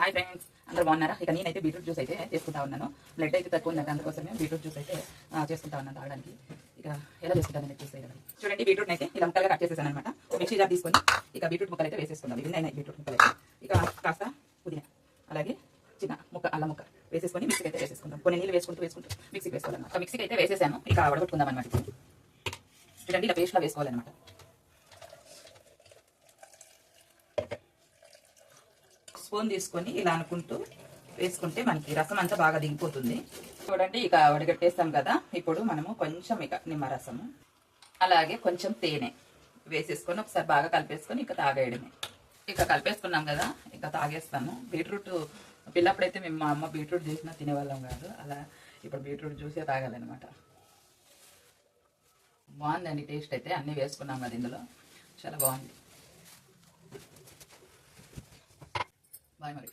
Hi friends, అందరూ బాగున్నారా? ఇక నేనైతే బీట్రూట్ జ్యూస్ అయితే చేసుకుంటా ఉన్నాను. బ్లడ్ అయితే తక్కువ ఉందంటే అందుకోసమే బీట్రూట్ జ్యూస్ అయితే చేసుకుంటా ఉన్నాను తాగడానికి. ఇక ఎలా చేసుకుంటాను చూస్తే కదా చూడండి. బీట్రూట్ అయితే ఇలా ముక్కలుగా కట్ చేసేసాను అనమాట. మిక్సీ జార్ తీసుకొని ఇక బీట్రూట్ ముక్కలు అయితే వేసేసుకుందాం. ఇవి అయినాయి బీట్రూట్ ముక్కలు అయితే. ఇక కాస్త పుదీనా, అలాగే చిన్న ముక్క అల్లం ముక్క వేసేసుకొని మిక్సీకి అయితే వేసేసుకుందాం. కొన్ని నీళ్ళు వేసుకుంటూ మిక్సీకి వేసుకోవాలన్నమాట. మిక్సీకి అయితే వేసేసాను. ఇక వడగొట్టుకుందాం అనమాట. చూడండి, ఇలా పేస్ట్లా వేసుకోవాలన్నమాట. స్పూన్ తీసుకొని ఇలా అనుకుంటూ వేసుకుంటే మనకి రసం అంతా బాగా దిగిపోతుంది. చూడండి, ఇక వడగట్టేస్తాం కదా. ఇప్పుడు మనము కొంచెం ఇక నిమ్మరసము, అలాగే కొంచెం తేనె వేసేసుకొని ఒకసారి బాగా కలిపేసుకొని ఇక తాగేయడమే. ఇక కలిపేసుకున్నాం కదా, ఇక తాగేస్తాము. బీట్రూట్ పిల్లప్పుడైతే మేము మా అమ్మ బీట్రూట్ చేసినా తినేవాళ్ళం కాదు. అలా ఇప్పుడు బీట్రూట్ జ్యూసే తాగాలన్నమాట. బాగుందండి టేస్ట్ అయితే. అన్నీ వేసుకున్నాం కదా ఇందులో, చాలా బాగుంది. బాయ్ మరి.